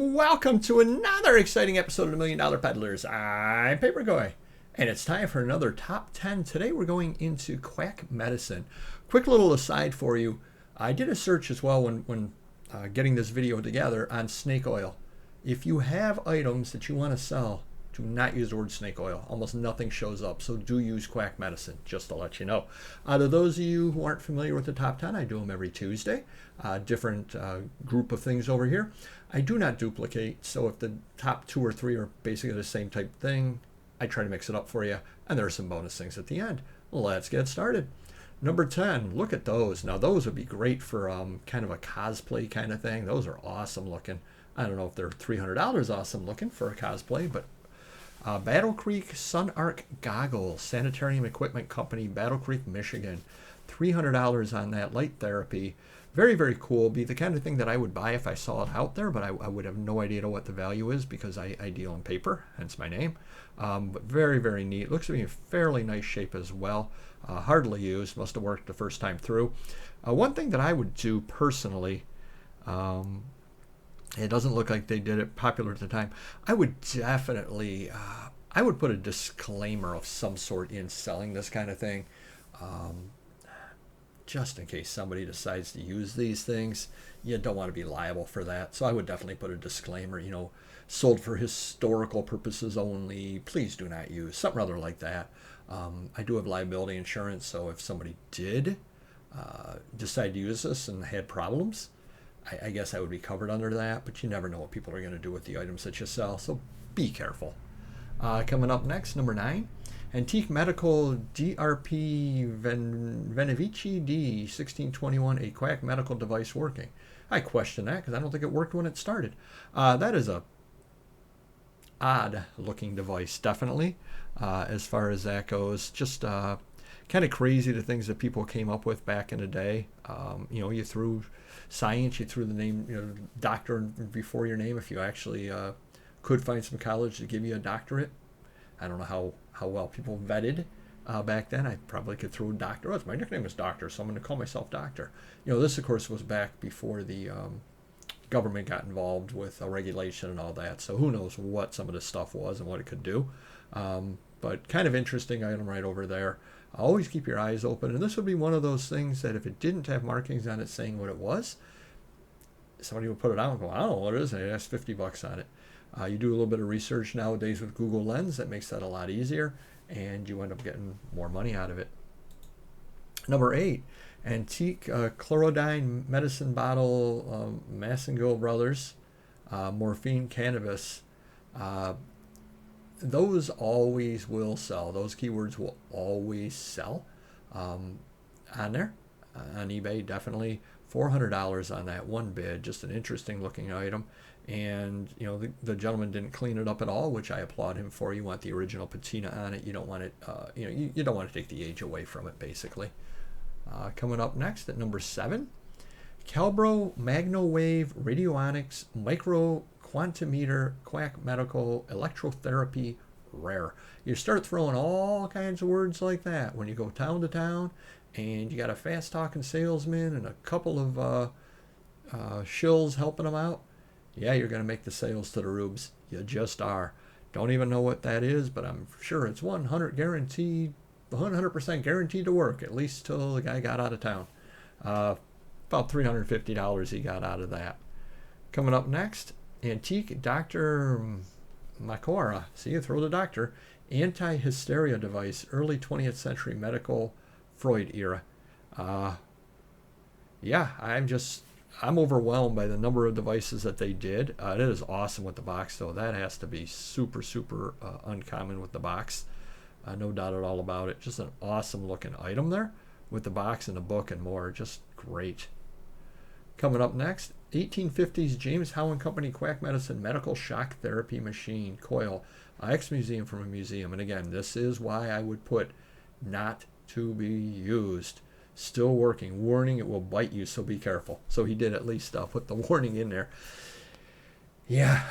Welcome to another exciting episode of the Million Dollar Peddlers. I'm Paper Guy, and it's time for another top 10. Today we're going into Quack medicine. Quick little aside for you. I did a search as well when getting this video together on snake oil. If you have items that you want to sell, do not use the word snake oil. Almost nothing shows up, so do use Quack medicine, just to let you know. To those of you who aren't familiar with the top 10, I do them every Tuesday. Different group of things over here. I do not duplicate, so if the top 2 or 3 are basically the same type thing, I try to mix it up for you, and there are some bonus things at the end. Let's get started. Number 10, look at those. Now those would be great for kind of a cosplay kind of thing. Those are awesome looking. I don't know if they're $300 awesome looking for a cosplay, but Battle Creek Sun Arc Goggles, Sanitarium Equipment Company, Battle Creek, Michigan. $300 on that, light therapy. Very, very cool. Be the kind of thing that I would buy if I saw it out there, but I would have no idea what the value is because I deal in paper, hence my name. But very, very neat. Looks to be in fairly nice shape as well. Hardly used. Must have worked the first time through. One thing that I would do personally, it doesn't look like they did it popular at the time. I would definitely, I would put a disclaimer of some sort in selling this kind of thing. Just in case somebody decides to use these things, you don't want to be liable for that. So I would definitely put a disclaimer, sold for historical purposes only, please do not use, something rather like that. I do have liability insurance, so if somebody did decide to use this and had problems, I guess I would be covered under that, but you never know what people are going to do with the items that you sell, so be careful. Coming up next, number 9. Antique Medical DRP Venevici D 1621, a Quack medical device working. I question that because I don't think it worked when it started. That is a odd looking device, definitely, as far as that goes. Just kind of crazy the things that people came up with back in the day. You threw science, you threw the name, doctor before your name if you actually could find some college to give you a doctorate. I don't know how well people vetted back then. I probably could throw doctor. My nickname is doctor, so I'm going to call myself doctor. This, of course, was back before the government got involved with regulation and all that. So who knows what some of this stuff was and what it could do. But kind of interesting item right over there. Always keep your eyes open. And this would be one of those things that if it didn't have markings on it saying what it was, somebody would put it out and go, I don't know what it is. And it has $50 on it. You do a little bit of research nowadays with Google Lens. That makes that a lot easier, and you end up getting more money out of it. Number 8, antique chlorodyne medicine bottle, Massengill Brothers, morphine cannabis. Those always will sell. Those keywords will always sell on there, on eBay, definitely. $400 on that one bid. Just an interesting looking item. And the gentleman didn't clean it up at all, which I applaud him for. You want the original patina on it. You don't want it. You don't want to take the age away from it, basically. Coming up next at number 7, Calbro Magnowave Radionics Micro Quantimeter Quack Medical Electrotherapy Rare. You start throwing all kinds of words like that when you go town to town, and you got a fast talking salesman and a couple of shills helping them out. Yeah, you're going to make the sales to the rubes. You just are. Don't even know what that is, but I'm sure it's 100% guaranteed to work, at least till the guy got out of town. About $350 he got out of that. Coming up next, antique Dr. Macora. See, you throw the doctor. Anti-hysteria device, early 20th century medical Freud era. Yeah, I'm overwhelmed by the number of devices that they did. It is awesome with the box, though. That has to be super, super uncommon with the box. No doubt at all about it. Just an awesome looking item there with the box and the book and more. Just great. Coming up next, 1850s James Howe & Company Quack Medicine Medical Shock Therapy Machine Coil. Ex-museum from a museum. And again, this is why I would put not to be used. Still working. Warning, it will bite you, so be careful. So he did at least put the warning in there. Yeah.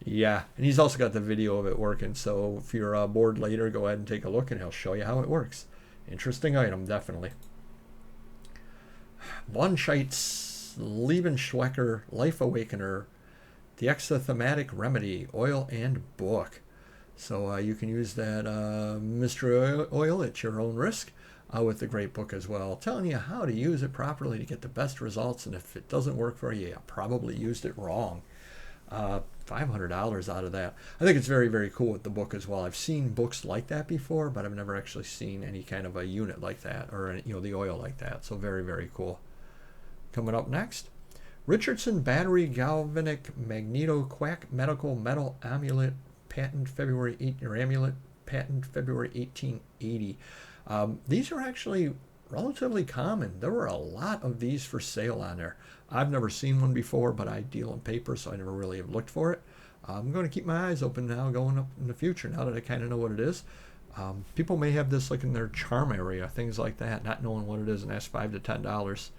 Yeah. And he's also got the video of it working. So if you're bored later, go ahead and take a look and he'll show you how it works. Interesting item, definitely. Bonscheit's Liebenschwecker Life Awakener, the Exothematic Remedy, oil and book. So you can use that mystery oil at your own risk with the great book as well, telling you how to use it properly to get the best results. And if it doesn't work for you, you probably used it wrong. $500 out of that. I think it's very, very cool with the book as well. I've seen books like that before, but I've never actually seen any kind of a unit like that, or the oil like that. So very, very cool. Coming up next, Richardson Battery Galvanic Magneto Quack Medical Metal Amulet Patent February 1880. These are actually relatively common. There were a lot of these for sale on there. I've never seen one before, but I deal in paper, so I never really have looked for it. I'm going to keep my eyes open now going up in the future, now that I kind of know what it is. People may have this like in their charm area, things like that, not knowing what it is, and that's $5 to $10.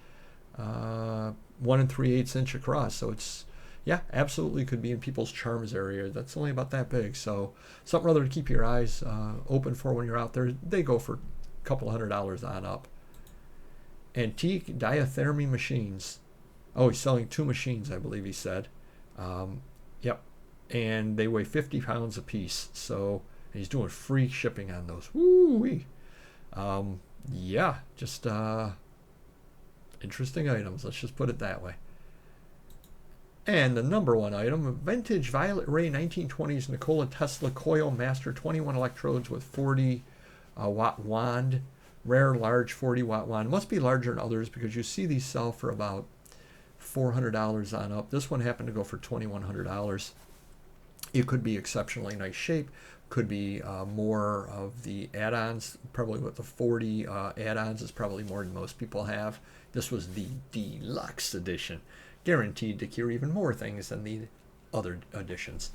1 3/8 inch across, so it's, yeah, absolutely could be in people's charms area. That's only about that big, so something rather to keep your eyes open for when you're out there. They go for a couple $100 on up. Antique diathermy machines. Oh, he's selling 2 machines, I believe he said. Yep, and they weigh 50 pounds a piece, so he's doing free shipping on those. Woo-wee. Yeah, just interesting items, let's just put it that way. And the number one item, a vintage Violet Ray 1920s Nikola Tesla Coil Master 21 electrodes with 40 watt wand, rare large 40 watt wand. It must be larger than others because you see these sell for about $400 on up. This one happened to go for $2,100. It could be exceptionally nice shape, could be more of the add-ons. Probably with the 40 add-ons is probably more than most people have. This was the deluxe edition, guaranteed to cure even more things than the other editions.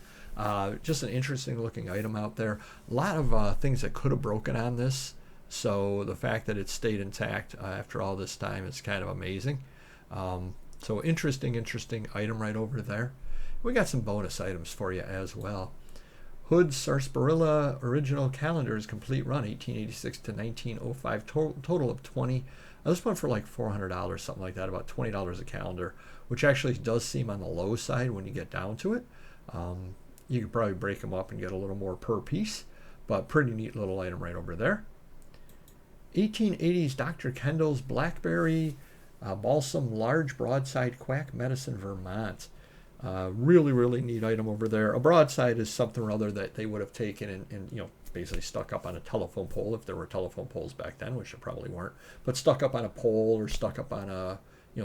Just an interesting looking item out there. A lot of things that could have broken on this, so the fact that it stayed intact after all this time is kind of amazing. So interesting item right over there. We got some bonus items for you as well. Hood Sarsaparilla Original Calendars Complete Run 1886 to 1905, total of 20. This one for like $400, something like that, about $20 a calendar, which actually does seem on the low side when you get down to it. You could probably break them up and get a little more per piece, but pretty neat little item right over there. 1880s Dr. Kendall's Blackberry Balsam Large Broadside Quack Medicine Vermont. Really, really neat item over there. A broadside is something or other that they would have taken and basically stuck up on a telephone pole, if there were telephone poles back then, which there probably weren't, but stuck up on a pole or stuck up on a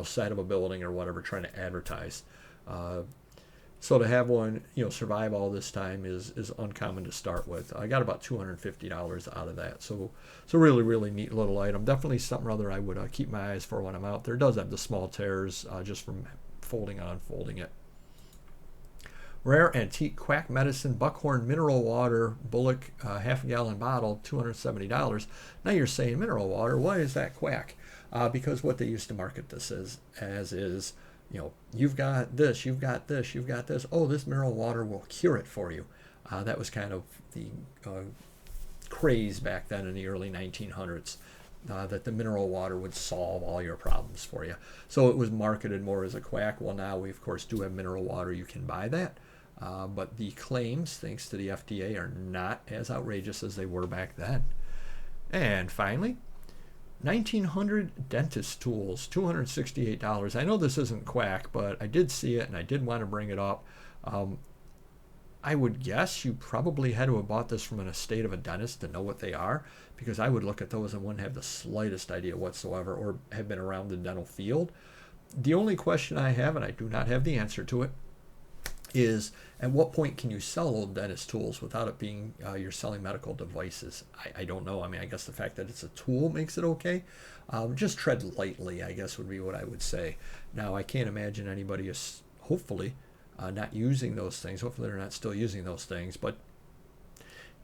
side of a building or whatever, trying to advertise. So to have one survive all this time is uncommon to start with. I got about $250 out of that, so really, really neat little item. Definitely something or other I would keep my eyes for when I'm out there. It does have the small tears just from folding and unfolding it. Rare Antique Quack Medicine Buckhorn Mineral Water Bullock half a gallon bottle, $270. Now you're saying mineral water, why is that quack? Because what they used to market this as is, you've got this, you've got this, you've got this. Oh, this mineral water will cure it for you. That was kind of the craze back then in the early 1900s. That the mineral water would solve all your problems for you. So it was marketed more as a quack. Well, now we, of course, do have mineral water. You can buy that. But the claims, thanks to the FDA, are not as outrageous as they were back then. And finally, 1900 dentist tools, $268. I know this isn't quack, but I did see it and I did want to bring it up. I would guess you probably had to have bought this from an estate of a dentist to know what they are, because I would look at those and wouldn't have the slightest idea whatsoever, or have been around the dental field. The only question I have, and I do not have the answer to it, is at what point can you sell old dentist tools without it being you're selling medical devices? I don't know. I mean, I guess the fact that it's a tool makes it okay. Just tread lightly, I guess, would be what I would say. Now, I can't imagine anybody is hopefully not using those things. Hopefully they're not still using those things, but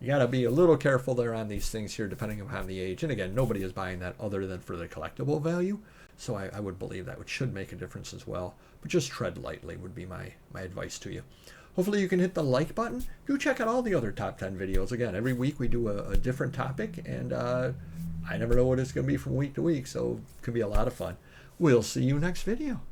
you got to be a little careful there on these things here, depending upon the age. And again, nobody is buying that other than for the collectible value. So I would believe that should make a difference as well. But just tread lightly would be my advice to you. Hopefully you can hit the like button. Do check out all the other top 10 videos. Again, every week we do a different topic, and I never know what it's going to be from week to week, so it could be a lot of fun. We'll see you next video.